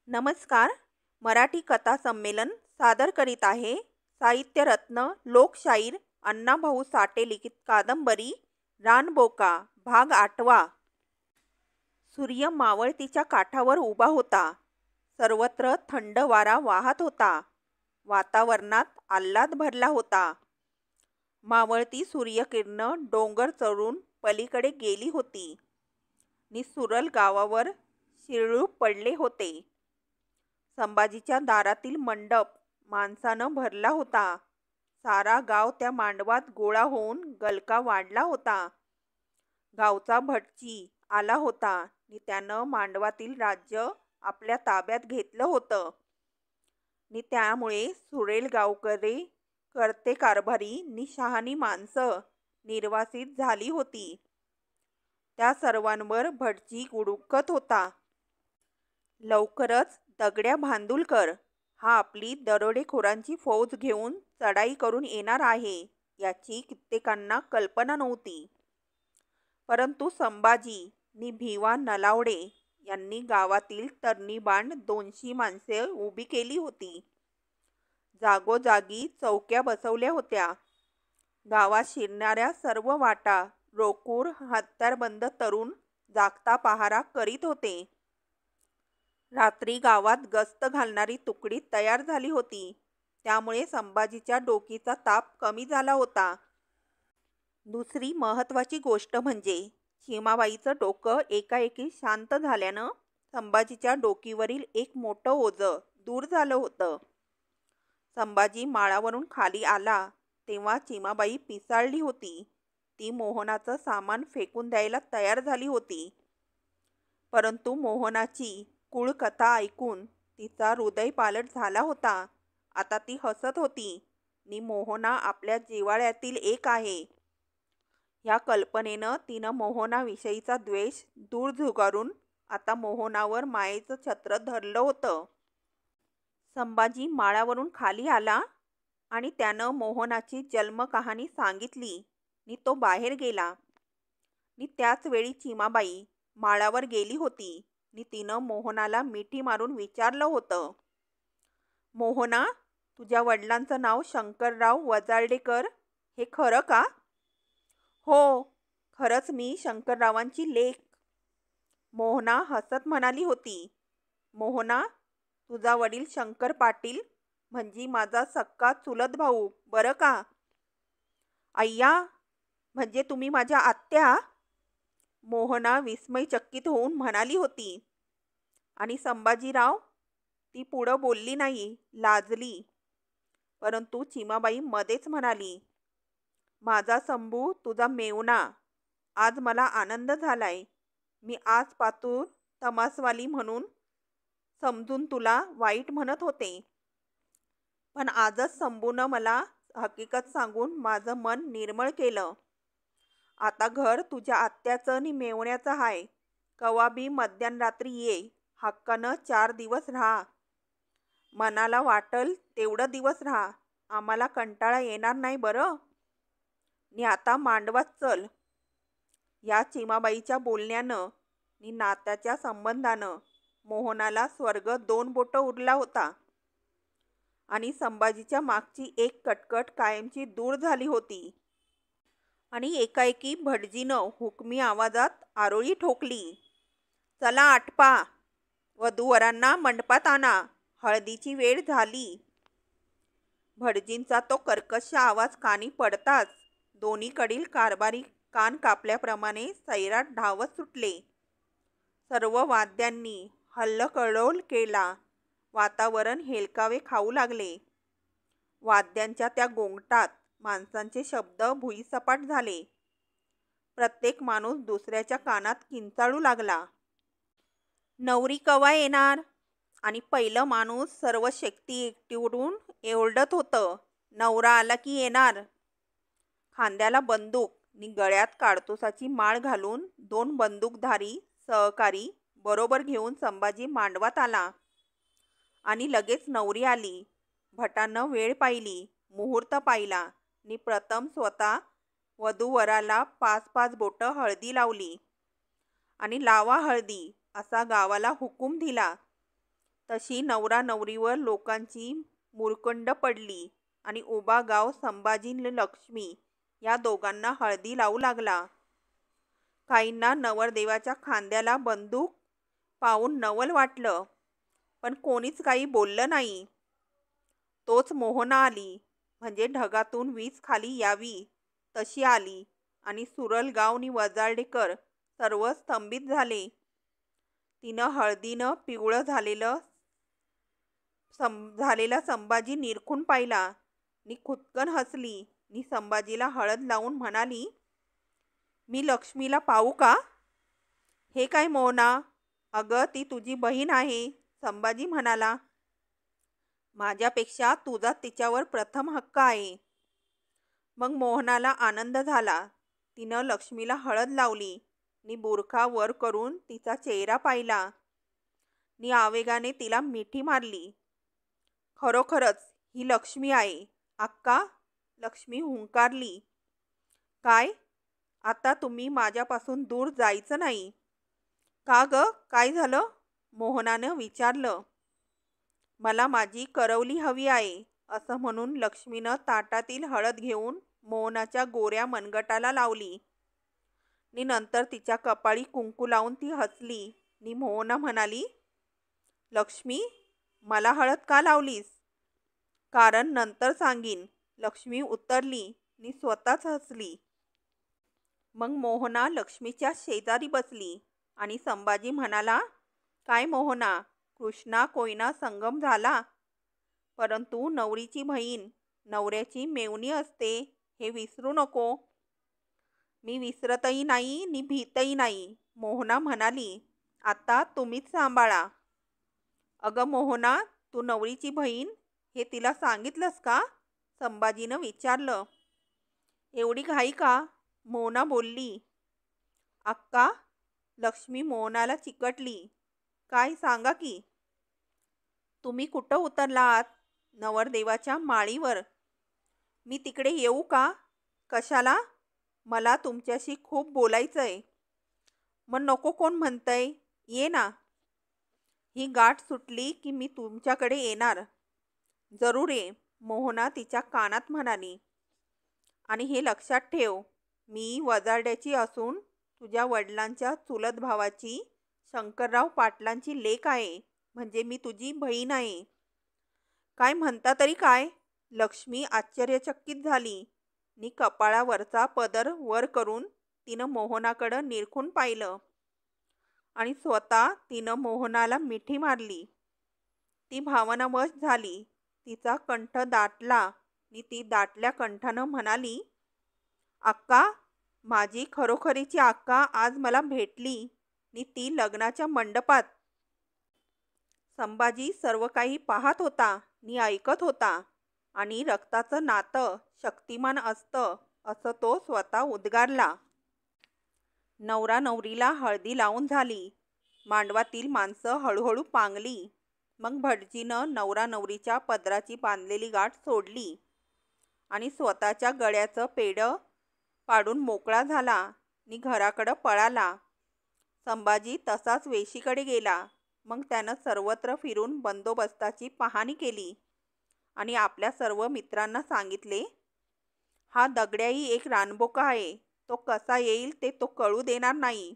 नमस्कार. मराठी कथा संमेलन सादर करीत आहे साहित्यरत्न लोकशाहीर अण्णाभाऊ साठे लिखित कादंबरी रानबोका भाग 8. सूर्य मावळतीच्या काठावर उभा होता. सर्वत्र थंड वारा वाहत होता. वातावरणात आल्हाद भरला होता. मावळती सूर्यकिरण डोंगर चढून पलीकडे गेली होती. निसुरल गावावर शिरळूप पडले होते. संभाजीच्या दारातील मंडप माणसानं भरला होता. सारा गाव त्या मांडवात गोळा होऊन गलका वाढला होता. गावचा भटजी आला होता आणि त्यानं मांडवातील राज्य आपल्या ताब्यात घेतलं होतं. आणि त्यामुळे सुरेल गावकरी, करते कारभारी नि शहाणी माणसं निर्वासित झाली होती. त्या सर्वांवर भटजी गुडुकत होता. लवकरच दगड्या भांदुलकर हा आपली दरोडेखोरांची फौज घेऊन चढाई करून येणार आहे याची कित्येकांना कल्पना नव्हती. परंतु संभाजी नि भिवा नलावडे यांनी गावातील तरणीबांड 200 माणसे उभी केली होती. जागोजागी चौक्या बसवल्या होत्या. गावात शिरणाऱ्या सर्व वाटा रोकूर हत्यारबंद तरुण जागता पहारा करीत होते. रात्री गावात गस्त घालणारी तुकडी तयार झाली होती. त्यामुळे संभाजीच्या डोकीचा ताप कमी झाला होता. दुसरी महत्त्वाची गोष्ट म्हणजे चिमाबाईचं डोकं एकाएकी शांत झाल्यानं संभाजीच्या डोकीवरील एक मोठं ओझं दूर झालं होतं. संभाजी माळावरून खाली आला तेव्हा चिमाबाई पिसाळली होती. ती मोहनाचं सामान फेकून द्यायला तयार झाली होती. परंतु मोहनाची कुळकथा ऐकून तिचा हृदय पालट झाला होता. आता ती हसत होती. नि मोहना आपल्या जिव्हाळ्यातील एक आहे या कल्पनेनं तिनं मोहनाविषयीचा द्वेष दूर झुगारून आता मोहनावर मायेचं छत्र धरलं होतं. संभाजी माळावरून खाली आला आणि त्यानं मोहनाची जन्मकहाणी सांगितली नि तो बाहेर गेला. नि त्याच वेळी चिमाबाई माळावर गेली होती. नि तिनं मोहनाला मिठी मारून विचारलं होतं, मोहना, तुझ्या वडिलांचं नाव शंकरराव वजार्डेकर हे खरं का? हो, खरंच मी शंकररावांची लेक. मोहना हसत म्हणाली होती. मोहना, तुझा वडील शंकर पाटील म्हणजे माझा सक्का चुलत भाऊ बरं का? अय्या, म्हणजे तुम्ही माझ्या आत्या? मोहना विस्मयचकित होऊन म्हणाली होती. आणि संभाजीराव? ती पुढं बोलली नाही, लाजली. परंतु चिमाबाई मध्येच म्हणाली, माझा शंभू तुझा मेवना. आज मला आनंद झालाय. मी आजपासून तमासवाली म्हणून समजून तुला वाईट म्हणत होते. पण आजच शंभूनं मला हकीकत सांगून माझं मन निर्मळ केलं. आता घर तुझ्या आत्याचं नि मेवण्याचं हाय. कवा बी मध्यरात्री ये. हक्कानं 4 दिवस राहा. मनाला वाटल तेवढं दिवस राहा. आम्हाला कंटाळा येणार नाही बरं. नि आता मांडवात चल. या चिमाबाईच्या बोलण्यानं नि नात्याच्या संबंधानं मोहनाला स्वर्ग 2 बोटं उरला होता. आणि संभाजीच्या मागची एक कटकट कायमची दूर झाली होती. आणि एकाएकी भटजीनं हुकमी आवाजात आरोळी ठोकली, चला आटपा. वधूवरांना मंडपात आणा. हळदीची वेळ झाली. भटजींचा तो कर्कश आवाज कानी पडताच दोन्हीकडील कारभारी कान कापल्याप्रमाणे सैराट धावत सुटले. सर्व वाद्यांनी हल्लकल्लोळ केला. वातावरण हेलकावे खाऊ लागले. वाद्यांच्या त्या गोंगटात माणसांचे शब्द भुईसपाट झाले. प्रत्येक माणूस दुसऱ्याच्या कानात किंचाळू लागला, नवरी कवा येणार? आणि पहिलं माणूस सर्व शक्ती एकवटून ओरडत होतं, नवरा आला की येणार. खांद्याला बंदूक नि गळ्यात काडतुसाची माळ घालून 2 बंदूकधारी सहकारी बरोबर घेऊन संभाजी मांडवात आला. आणि लगेच नवरी आली. भटानं वेळ पाहिली, मुहूर्त पाहिला नि प्रथम स्वतः वधूवराला 5-5 बोटं हळदी लावली. आणि लावा हळदी असा गावाला हुकूम दिला. तशी नवरा नवरीवर लोकांची मुरकंड पडली आणि उभा गाव संभाजी आणि लक्ष्मी या दोघांना हळदी लावू लागला. काहींना नवरदेवाच्या खांद्याला बंदूक पाहून नवल वाटलं, पण कोणीच काही बोललं नाही. तोच मोहना आली, म्हणजे ढगातून वीज खाली यावी तशी आली आणि सुरलगाव आणि वजारडेकर सर्व स्तंभित झाले. तिनं हळदीनं पिवळं झालेला संभाजी निरखून पाहिला आणि खुदकन हसली आणि संभाजीला हळद लावून म्हणाली, मी लक्ष्मीला पाहू का? हे काय मोहना? अगं ती तुझी बहीण आहे, संभाजी म्हणाला. माझ्यापेक्षा तुझा तिच्यावर प्रथम हक्क आहे. मग मोहनाला आनंद झाला. तिनं लक्ष्मीला हळद लावली आणि बुरखा वर करून तिचा चेहरा पाहिला आणि आवेगाने तिला मिठी मारली. खरोखरच ही लक्ष्मी आहे अक्का, लक्ष्मी हुंकारली. काय? आता तुम्ही माझ्यापासून दूर जायचं नाही का ग? काय झालं? मोहनानं विचारलं. मला माझी करवली हवी आहे, असं म्हणून लक्ष्मीनं ताटातील हळद घेऊन मोहनाच्या गोऱ्या मनगटाला लावली आणि नंतर तिच्या कपाळी कुंकू लावून ती हसली आणि मोहना म्हणाली, लक्ष्मी, मला हळद का लावलीस? कारण नंतर सांगीन, लक्ष्मी उत्तरली आणि स्वतःच हसली. मग मोहना लक्ष्मीच्या शेजारी बसली आणि संभाजी म्हणाला, काय मोहना, कृष्णा कोयना संगम झाला, परंतु नवरीची बहीण नवऱ्याची मेवणी असते हे विसरू नको. मी विसरतही नाही नि भीतही नाही, मोहना म्हणाली. आता तुम्हीच सांभाळा. अगं मोहना, तू नवरीची बहीण हे तिला सांगितलंस का? संभाजीनं विचारलं. एवढी घाई का? मोहना बोलली. अक्का, लक्ष्मी मोहनाला चिकटली. काय सांगा की? तुम्ही कुठं उतरलात? नवरदेवाच्या माळीवर. मी तिकडे येऊ का? कशाला? मला तुमच्याशी खूप बोलायचंय. मग नको कोण म्हणतंय? ये ना. ही गाठ सुटली की मी तुमच्याकडे येणार. जरूर ये, मोहना तिच्या कानात म्हणाली. आणि हे लक्षात ठेव, मी वजारड्याची असून तुझ्या वडिलांच्या चुलत भावाची शंकरराव पाटलांची लेक आहे, म्हणजे मी तुझी बहीण आहे. काय म्हणता तरी काय? लक्ष्मी आश्चर्यचकित झाली आणि कपाळावरचा पदर वर करून तिनं मोहनाकडं निरखून पाहिलं आणि स्वतः तिनं मोहनाला मिठी मारली. ती भावनावश झाली. तिचा कंठ दाटला आणि ती दाटल्या कंठानं म्हणाली, अक्का, माझी खरोखरीची अक्का आज मला भेटली आणि ती लग्नाच्या मंडपात. संभाजी सर्व काही पाहत होता आणि ऐकत होता आणि रक्ताचं नातं शक्तिमान असतं असं तो स्वतः उद्गारला. नवरा नवरीला हळदी लावून झाली. मांडवातील माणसं हळूहळू पांगली. मग भटजीनं नवरा नवरीच्या पदराची बांधलेली गाठ सोडली आणि स्वतःच्या गळ्याचं पेढं पाडून मोकळा झाला आणि घराकडं पळाला. संभाजी तसाच वेशीकडे गेला. मग त्यानं सर्वत्र फिरून बंदोबस्ताची पाहणी केली आणि आपल्या सर्व मित्रांना सांगितले, हा दगड्याही एक रानबोका आहे, तो कसा येईल ते तो कळू देणार नाही,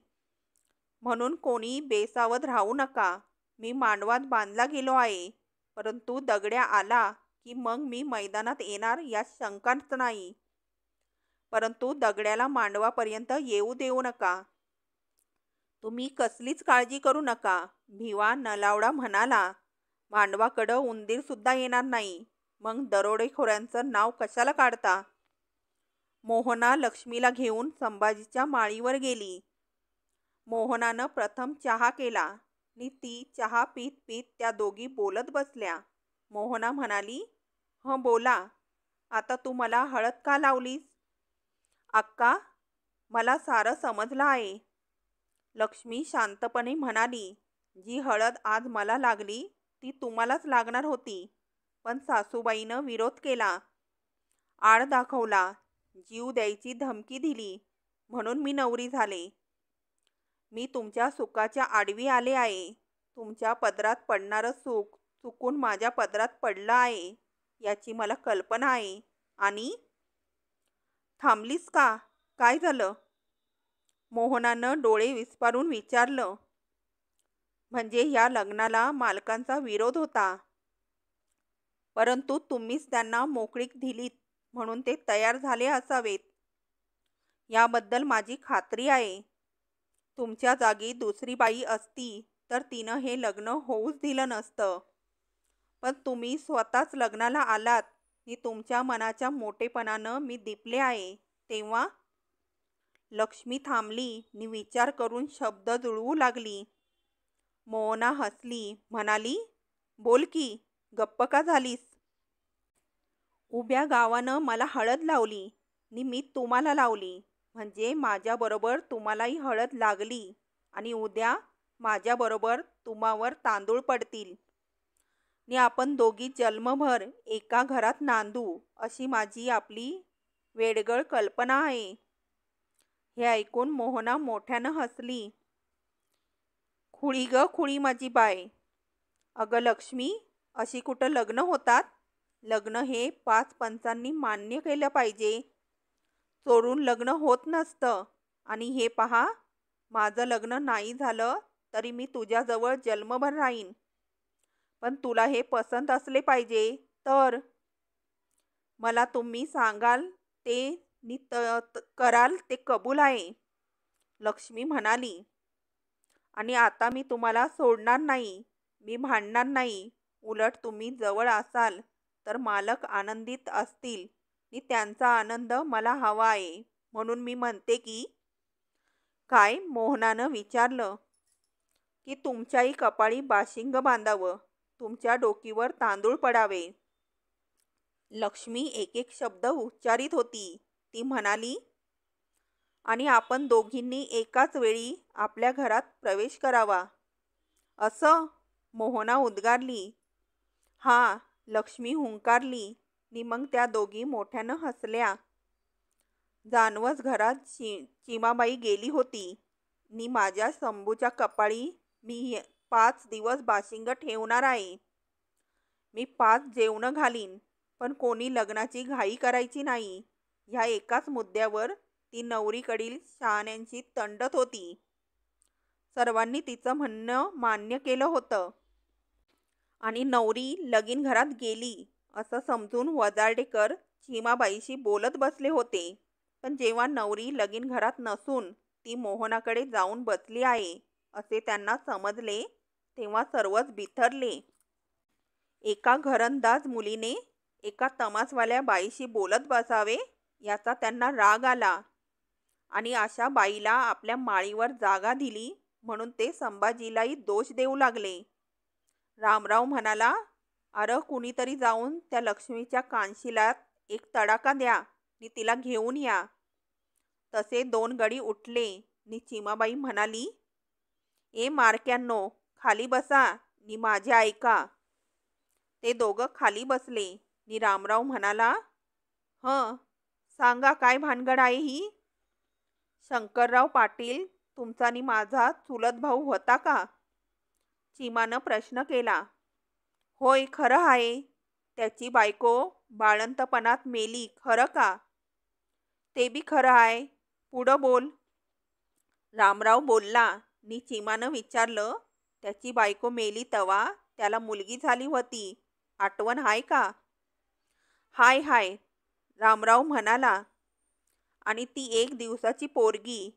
म्हणून कोणी बेसावध राहू नका. मी मांडवात बांधला गेलो आहे, परंतु दगड्या आला की मग मी मैदानात येणार यात शंकाच नाही. परंतु दगड्याला मांडवापर्यंत येऊ देऊ नका. तुम्ही कसलीच काळजी करू नका. भिवा नलावडा म्हणाला, मांडवाकडं उंदीर सुद्धा येणार नाही. मग दरोडेखोरांचं नाव कशाला काढता? मोहना लक्ष्मीला घेऊन संभाजीच्या माळीवर गेली. मोहनानं प्रथम चहा केला आणि ती चहा पीत पीत त्या दोघी बोलत बसल्या. मोहना म्हणाली, हं बोला, आता तू मला हळद का लावलीस? अक्का, मला सारं समजलं आहे. लक्ष्मी शांतपणे म्हणाली, जी हळद आज मला लागली ती तुम्हालाच लागणार होती, पण सासूबाईनं विरोध केला, आड दाखवला, जीव द्यायची धमकी दिली, म्हणून मी नवरी झाले. मी तुमच्या सुखाच्या आडवी आले आहे. तुमच्या पदरात पडणारं सुख चुकून माझ्या पदरात पडलं आहे याची मला कल्पना आहे. आणि थांबलीस का? काय झालं? मोहनानं डोळे विस्फारून विचारलं. म्हणजे या लग्नाला मालकांचा विरोध होता, परंतु तुम्हीच त्यांना मोकळीक दिलीत म्हणून ते तयार झाले असावेत. याबद्दल माझी खात्री आहे. तुमच्या जागी दुसरी बाई असती तर तिनं हे लग्न होऊच दिलं नसतं. पण तुम्ही स्वतःच लग्नाला आलात आणि तुमच्या मनाच्या मोठेपणानं मी दिपले आहे. तेव्हा लक्ष्मी थांबली आणि विचार करून शब्द जुळवू लागली. मोहना हसली, म्हणाली, बोल की, गप्प का झालीस? उभ्या गावानं मला हळद लावली आणि मी तुम्हाला लावली. म्हणजे माझ्याबरोबर तुम्हालाही हळद लागली आणि उद्या माझ्याबरोबर तुम्हावर तांदूळ पडतील आणि आपण दोघी जन्मभर एका घरात नांदू अशी माझी आपली वेडगळ कल्पना आहे. हे ऐकून मोहना मोठ्यानं हसली. खुळी ग खुळी माझी बाय. अगं लक्ष्मी, अशी कुठं लग्न होतात? लग्न हे 5 पंचांनी मान्य केलं पाहिजे. चोरून लग्न होत नसतं. आणि हे पहा, माझं लग्न नाही झालं तरी मी तुझ्याजवळ जन्मभर राहीन. पण तुला हे पसंत असले पाहिजे तर. मला तुम्ही सांगाल ते कराल ते कबूल आहे, लक्ष्मी म्हणाली. आणि आता मी तुम्हाला सोडणार नाही. मी भांडणार नाही. उलट तुम्ही जवळ असाल तर मालक आनंदित असतील आणि त्यांचा आनंद मला हवा आहे. म्हणून मी म्हणते की. काय? मोहनानं विचारलं. की तुमच्याही कपाळी बाशिंग बांधावं, तुमच्या डोकीवर तांदूळ पडावे. लक्ष्मी एक एक शब्द उच्चारित होती. ती म्हणाली, आणि आपण दोघींनी एकाच वेळी आपल्या घरात प्रवेश करावा. असं? मोहना उद्गारली. हा, लक्ष्मी हुंकारली. नि मग त्या दोघी मोठ्यानं हसल्या. जानवस घरात चिमाबाई गेली होती. नि माझ्या शंभूच्या कपाळी मी 5 दिवस बाशिंग ठेवणार आहे. मी 5 जेवणं घालीन, पण कोणी लग्नाची घाई करायची नाही. ह्या एकाच मुद्द्यावर ती नवरीकडील शहाण्यांची तंडत होती. सर्वांनी तिचं म्हणणं मान्य केलं होतं. आणि नवरी लगीन घरात गेली असं समजून वजारडेकर चिमाबाईशी बोलत बसले होते. पण जेव्हा नवरी लगीन घरात नसून ती मोहनाकडे जाऊन बसली आहे असे त्यांना समजले, तेव्हा सर्वच बिथरले. एका घरंदाज मुलीने एका तमासवाल्या बाईशी बोलत बसावे याचा त्यांना राग आला. आणि अशा बाईला आपल्या माळीवर जागा दिली म्हणून ते संभाजीलाही दोष देऊ लागले. रामराव म्हणाला, अरे कुणीतरी जाऊन त्या लक्ष्मीच्या कानशिलात एक तडाखा द्या आणि तिला घेऊन या. तसे 2 गडी उठले नि चिमाबाई म्हणाली, ए मारक्यांनो, खाली बसा नि माझे ऐका. ते दोघं खाली बसले नि रामराव म्हणाला, सांगा काय भानगड आहे ही? शंकरराव पाटील तुमचा नि माझा चुलत भाऊ होता का? चिमानं प्रश्न केला. होय, खरं आहे. त्याची बायको बाळंतपणात मेली, खरं का? ते बी खरं आहे. पुढं बोल. रामराव बोलला. नि चिमानं विचारलं, त्याची बायको मेली तवा त्याला मुलगी झाली होती, आठवण हाय का? हाय हाय, रामराव म्हणाला. आणि ती 1 दिवसाची पोरगी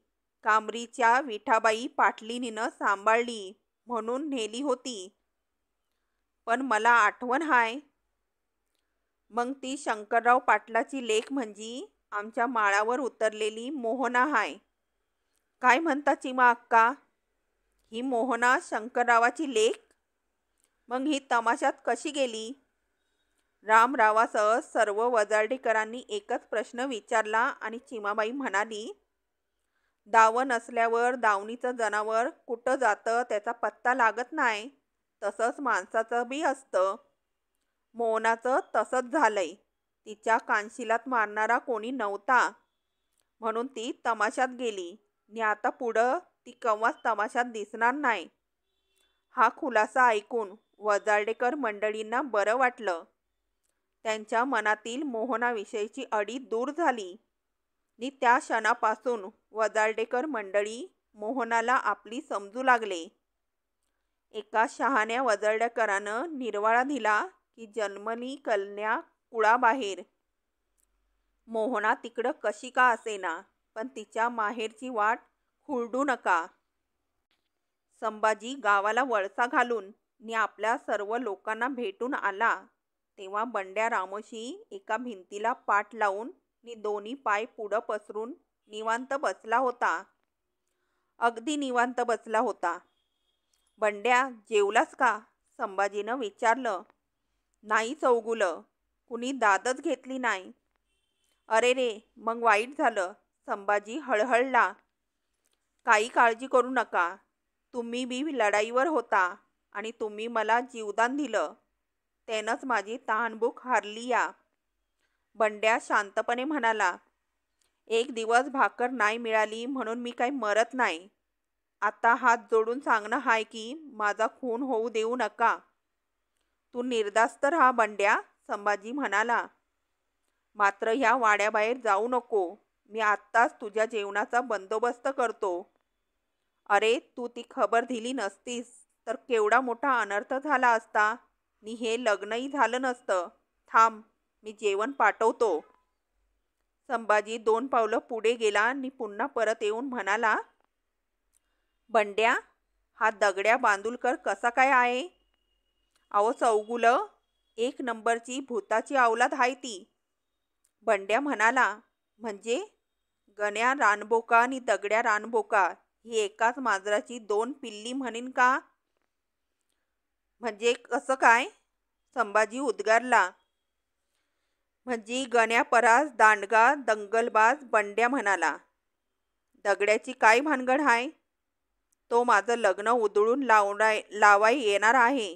कामरीच्या विठाबाई पाटलीनीनं सांभाळली म्हणून नेली होती. पण मला आठवण हाय. मग ती शंकरराव पाटलाची लेक म्हणजे आमच्या माळावर उतरलेली मोहना हाय. काय म्हणता चिमा अक्का? ही मोहना शंकररावाची लेक? मग ही तमाशात कशी गेली? रामरावासह सर्व वजारडेकरांनी एकच प्रश्न विचारला आणि चिमाबाई म्हणाली, दावं नसल्यावर दावणीचं जनावर कुठं जातं त्याचा पत्ता लागत नाही, तसंच माणसाचं बी असतं. मोहनाचं तसंच झालंय. तिच्या कानशिलात मारणारा कोणी नव्हता म्हणून ती तमाशात गेली आणि आता पुढं ती केव्हाच तमाशात दिसणार नाही. हा खुलासा ऐकून वजारडेकर मंडळींना बरं वाटलं. त्यांच्या मनातील मोहनाविषयीची अडी दूर झाली आणि त्या क्षणापासून वजारडेकर मंडळी मोहनाला आपली समजू लागले. एका शहाण्या वजारडेकरानं निर्वाळा दिला की जन्मली कन्या कुळाबाहेर. मोहना तिकडं कशी का असेना, पण तिच्या माहेरची वाट खुरडू नका. संभाजी गावाला वळसा घालून नि आपल्या सर्व लोकांना भेटून आला तेव्हा बंड्या रामोशी एका भिंतीला पाठ लावून नि दोन्ही पाय पुढं पसरून निवांत बसला होता. अगदी निवांत बसला होता. बंड्या, जेवलास का? संभाजीनं विचारलं. नाही चौगुलं, कुणी दादच घेतली नाही. अरे रे, मग वाईट झालं. संभाजी हळहळला. काही काळजी करू नका. तुम्ही बी लढाईवर होता आणि तुम्ही मला जीवदान दिलं. त्यानंच माझी तहानभूक हारली या. बंड्या शांतपणे म्हणाला. एक दिवस भाकर नाही मिळाली म्हणून मी काही मरत नाही. आता हात जोडून सांगणं हाय की माझा खून होऊ देऊ नका. तू निर्धास्त राहा बंड्या, संभाजी म्हणाला. मात्र ह्या वाड्याबाहेर जाऊ नको. मी आत्ताच तुझ्या जेवणाचा बंदोबस्त करतो. अरे, तू ती खबर दिली नसतीस तर केवढा मोठा अनर्थ झाला असता नि हे लग्नही झालं नसतं. थांब, मी जेवण पाठवतो. संभाजी 2 पावलं पुढे गेला आणि पुन्हा परत येऊन म्हणाला. बंड्या, हा दगड्या बांदुलकर कसा काय आहे? अहो चौगुलं, 1 नंबरची भूताची अवलाद आहे ती. बंड्या म्हणाला. म्हणजे? गण्या रानबोका आणि दगड्या रानबोका ही एकाच मांजराची 2 पिल्ली म्हणीन का? म्हणजे कसं काय? संभाजी उद्गारला. म्हणजे गण्या परास दांडगा दंगलबाज. बंड्या म्हणाला. दगड्याची काय भानगड आहे? तो माझं लग्न उधळून लावाय येणार आहे.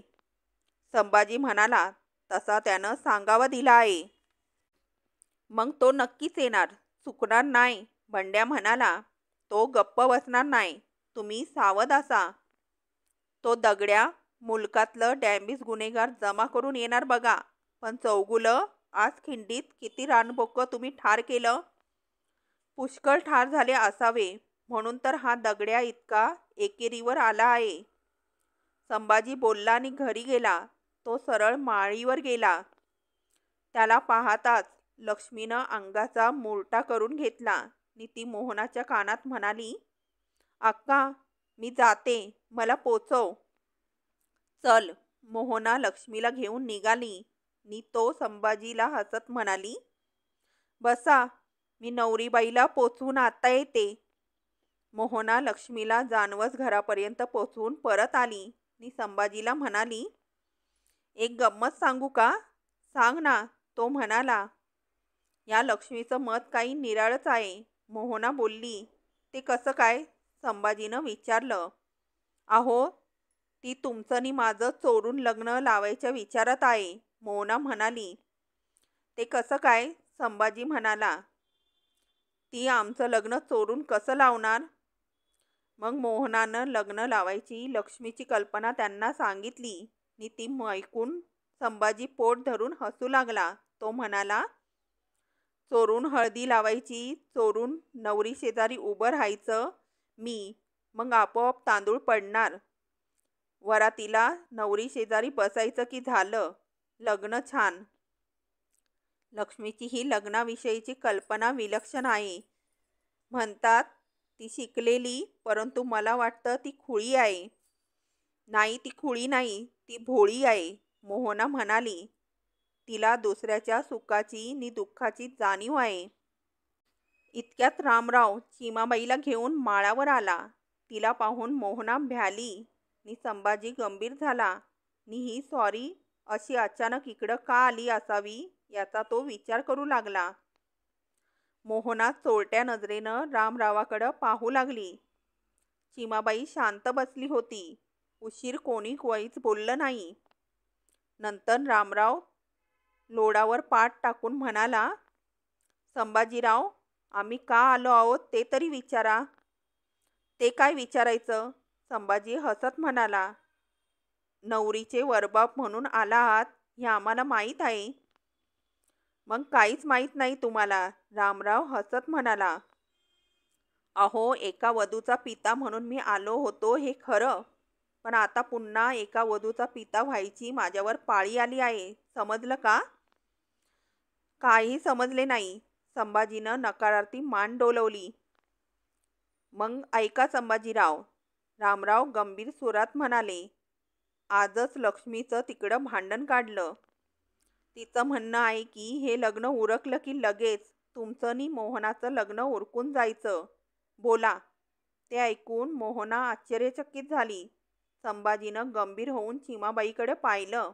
संभाजी म्हणाला. तसा त्यानं सांगावा दिला आहे. मग तो नक्कीच येणार, चुकणार नाही. बंड्या म्हणाला. तो गप्प बसणार नाही. तुम्ही सावध असा. तो दगड्या मुलकातलं डॅम्बिस गुन्हेगार जमा करून येणार बघा. पण चौगुलं, आज खिंडीत किती रानबोकं तुम्ही ठार केलं? पुष्कळ ठार झाले असावे, म्हणून तर हा दगड्या इतका एकेरीवर आला आहे. संभाजी बोलला आणि घरी गेला. तो सरळ माळीवर गेला. त्याला पाहताच लक्ष्मीनं अंगाचा मुरटा करून घेतला आणि ती मोहनाच्या कानात म्हणाली. अक्का, मी जाते, मला पोचव. चल. मोहना लक्ष्मीला घेऊन निघाली नि तो संभाजीला हसत म्हणाली. बसा, मी नवरीबाईला पोचवून आता येते. मोहना लक्ष्मीला जानवस घरापर्यंत पोचवून परत आली नि संभाजीला म्हणाली. एक गंमत सांगू का? सांग ना, तो म्हणाला. या लक्ष्मीचं मत काही निराळच आहे. मोहना बोलली. ते कसं काय? संभाजीनं विचारलं. अहो, ती तुमचं नि माझं चोरून लग्न लावायच्या विचारात आहे. मोहना म्हणाली. ते कसं काय? संभाजी म्हणाला. ती आमचं लग्न चोरून कसं लावणार? मग मोहनानं लग्न लावायची लक्ष्मीची कल्पना त्यांना सांगितली नि ती ऐकून संभाजी पोट धरून हसू लागला. तो म्हणाला. चोरून हळदी लावायची, चोरून नवरी शेजारी उभं राहायचं मी, मग आपोआप तांदूळ पडणार. वरातीला नवरी शेजारी बसायचं की झालं, लग्न छान. लक्ष्मीची ही लग्नाविषयीची कल्पना विलक्षण आहे. म्हणतात ती शिकलेली, परंतु मला वाटतं ती खुळी आहे. नाही, ती खुळी नाही, ती भोळी आहे. मोहना म्हणाली. तिला दुसऱ्याच्या सुखाची नि दुःखाची जाणीव आहे. इतक्यात रामराव चिमाबाईला घेऊन माळावर आला. तिला पाहून मोहना भ्याली नि संभाजी गंभीर झाला नि ही सॉरी अशी अचानक इकडं का आली असावी याचा तो विचार करू लागला. मोहना चोरट्या नजरेनं रामरावाकडं पाहू लागली. चिमाबाई शांत बसली होती. उशीर कोणी काहीच बोललं नाही. नंतर रामराव लोडावर पाठ टाकून म्हणाला. संभाजीराव, आम्ही का आलो आहोत ते तरी विचारा. ते काय विचारायचं? संभाजी हसत म्हणाला. नवरीचे वरबाप म्हणून आला आहात हे आम्हाला माहीत आहे. मग काहीच माहीत नाही तुम्हाला? रामराव हसत म्हणाला. अहो, एका वधूचा पिता म्हणून मी आलो होतो हे खरं, पण आता पुन्हा एका वधूचा पिता व्हायची माझ्यावर पाळी आली आहे. समजलं का? काही समजले नाही. संभाजीनं नकारार्थी मान डोलवली. मग ऐका संभाजीराव, रामराव गंभीर सुरात म्हणाले. आजच लक्ष्मीचं तिकडं भांडण काढलं. तिचं म्हणणं आहे की हे लग्न उरकलं की लगेच तुमचं नि मोहनाचं लग्न उरकून जायचं. बोला. ते ऐकून मोहना आश्चर्यचकित झाली. संभाजीनं गंभीर होऊन चिमाबाईकडे पाहिलं.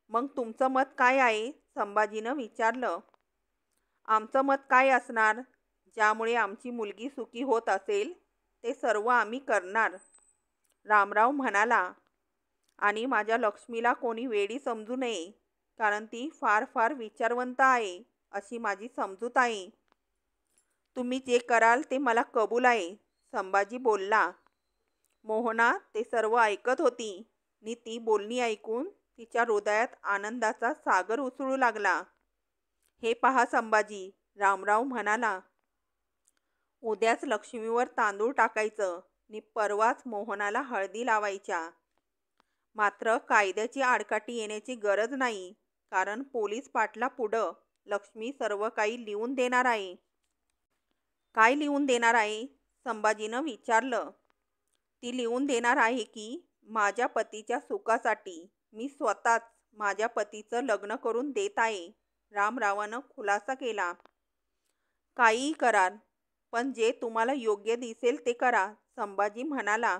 मग तुमचं मत काय आहे? संभाजीनं विचारलं. आमचं मत काय असणार? ज्यामुळे आमची मुलगी सुखी होत असेल ते सर्व आम्ही करणार, रामराव म्हणाला. आणि माझ्या लक्ष्मीला कोणी वेडी समजू नये, कारण ती फार फार विचारवंत आहे अशी माझी समजूत आहे. तुम्ही जे कराल ते मला कबूल आहे, संभाजी बोलला. मोहना ते सर्व ऐकत होती नि ती बोलणी ऐकून तिच्या हृदयात आनंदाचा सागर उसळू लागला. हे पहा संभाजी, रामराव म्हणाला. उद्याच लक्ष्मीवर तांदूळ टाकायचं नि परवाच मोहनाला हळदी लावायच्या. मात्र कायद्याची आडकाठी येण्याची गरज नाही, कारण पोलीस पाटला पुढं लक्ष्मी सर्व काही लिहून देणार आहे. काय लिहून देणार आहे? संभाजीनं विचारलं. ती लिहून देणार आहे की माझ्या पतीच्या सुखासाठी मी स्वतःच माझ्या पतीचं लग्न करून देत आहे, रामरावानं खुलासा केला. काहीही कराल, पण जे तुम्हाला योग्य दिसेल ते करा, संभाजी म्हणाला.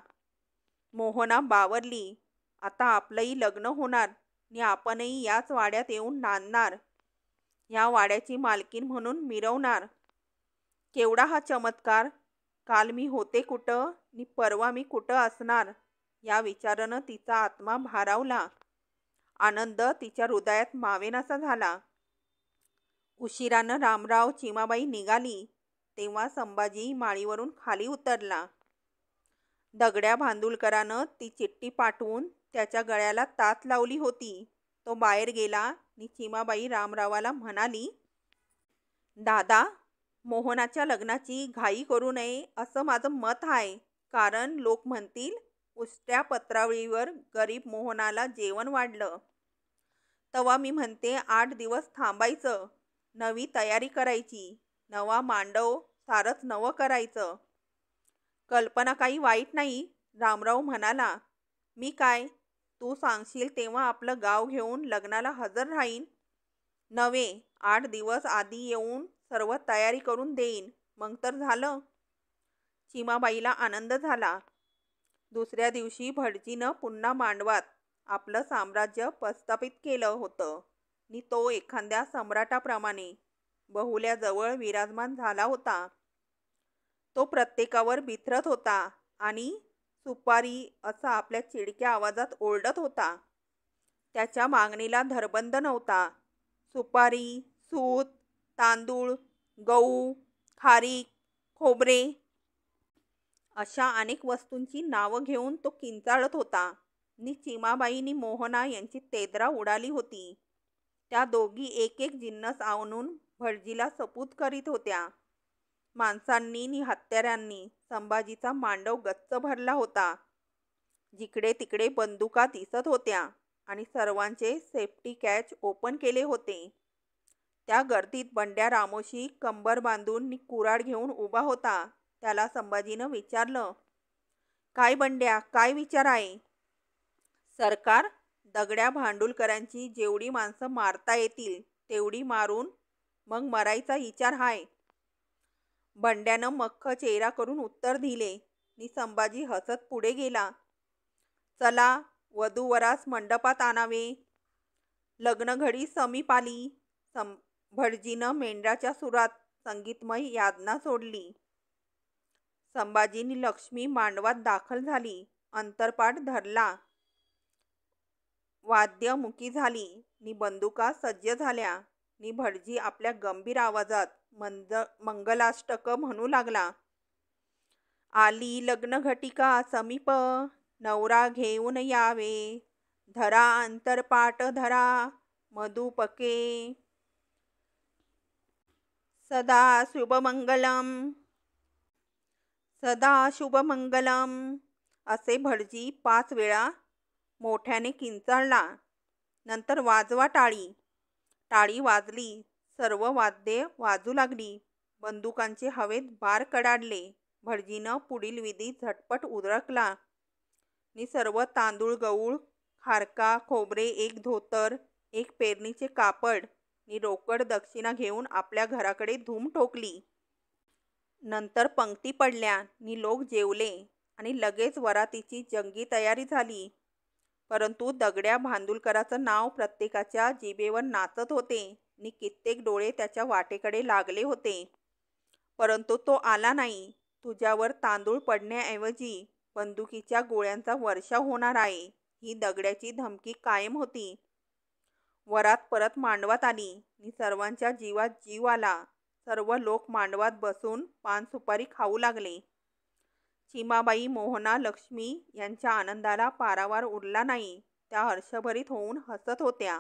मोहना बावरली. आता आपलंही लग्न होणार नि आपणही याच वाड्यात येऊन नांदणार. या वाड्याची मालकीण म्हणून मिरवणार. केवढा हा चमत्कार! काल मी होते कुठं नि परवा मी कुठं असणार, या विचारानं तिचा आत्मा भारावला. आनंद तिच्या हृदयात मावेनासा झाला. उशिरानं रामराव चिमाबाई निघाली तेव्हा संभाजी माळीवरून खाली उतरला. दगड्या भांडुलकरानं ती चिठ्ठी पाठवून त्याच्या गळ्याला तात लावली होती. तो बाहेर गेला नि चिमाबाई रामरावाला म्हणाली. दादा, मोहनाच्या लग्नाची घाई करू नये असं माझं मत आहे, कारण लोक म्हणतील उष्ट्या पत्रावळीवर गरीब मोहनाला जेवण वाढलं. तेव्हा मी म्हणते 8 दिवस थांबायचं, नवी तयारी करायची, नवा मांडव सारच नवं करायचं. कल्पना काही वाईट नाही, रामराव म्हणाला. मी काय, तू सांगशील तेव्हा आपलं गाव घेऊन लग्नाला हजर राहीन. नव्हे, 8 दिवस आधी येऊन सर्व तयारी करून देईन, मग तर झालं. चिमाबाईला आनंद झाला. दुसऱ्या दिवशी भटजीनं पुन्हा मांडवात आपलं साम्राज्य प्रस्थापित केलं होतं नि तो एखाद्या सम्राटाप्रमाणे बहुल्याजवळ विराजमान झाला होता. तो प्रत्येकावर बिथरत होता आणि सुपारी असं आपल्या चिडक्या आवाजात ओरडत होता. त्याच्या मागणीला धरबंद नव्हता. सुपारी, सूत, तांदूळ, गहू, खारीक, खोबरे अशा अनेक वस्तूंची नावं घेऊन तो किंचाळत होता. नि चिमाबाई नि मोहना यांची तेदरा उडाली होती. त्या दोघी एक एक जिन्नस आणून भटजीला सपूत करीत होत्या. माणसांनी नि हत्यारांनी संभाजीचा मांडव गच्च भरला होता. जिकडे तिकडे बंदुका दिसत होत्या आणि सर्वांचे सेफ्टी कॅच ओपन केले होते. त्या गर्दीत बंड्या रामोशी कंबर बांधून नि कुऱ्हाड घेऊन उभा होता. त्याला संभाजीनं विचारलं. काय बंड्या, काय विचार आहे? सरकार, दगड्या भांडुलकरांची जेवढी माणसं मारता येतील तेवढी मारून मग मरायचा विचार हाय, बंड्यानं मख्ख चेहरा करून उत्तर दिले. नि संभाजी हसत पुढे गेला. चला, वधूवरास मंडपात आणावे, लग्नघडी समीप आली. भटजीनं मेंढराच्या सुरात संगीतमय यातना सोडली. संभाजीनी लक्ष्मी मांडवात दाखल झाली. अंतरपाट धरला. वाद्य मुकी झाली नि बंदुका सज्ज झाल्या नि भटजी आपल्या गंभीर आवाजात मंगलाष्टक म्हणू लागला. आली लग्नघटिका समीप, नवरा घेऊन यावे, धरा अंतरपाट धरा मधुपके, सदा शुभमंगलम, सदा शुभमंगलम असे भटजी 5 वेळा मोठ्याने किंचाळला. नंतर वाजवा टाळी. टाळी वाजली. सर्व वाद्ये वाजू लागली. बंदुकांचे हवेत बार कडाडले. भटजीनं पुढील विधी झटपट उरकला. नि सर्व तांदूळ, गहू, खारका, खोबरे, 1 धोतर, 1 पेरणीचे कापड नि रोकड दक्षिणा घेऊन आपल्या घराकडे धूम ठोकली. नंतर पंक्ती पडल्या नि लोक जेवले आणि लगेच वरातीची जंगी तयारी झाली. परंतु दगड्या भांडुलकराचं नाव प्रत्येकाच्या जिभेवर नाचत होते नि कित्येक डोळे त्याच्या वाटेकडे लागले होते. परंतु तो आला नाही. तुझ्यावर तांदूळ पडण्याऐवजी बंदुकीच्या गोळ्यांचा वर्षाव होणार आहे, ही दगड्याची धमकी कायम होती. वरात परत मांडवात आली नि सर्वांच्या जीवात जीव आला. सर्व लोक मांडवात बसून पान सुपारी खाऊ लागले. चिमाबाई, मोहना, लक्ष्मी यांच्या आनंदाला पारावार उरला नाही. त्या हर्षभरीत होऊन हसत होत्या.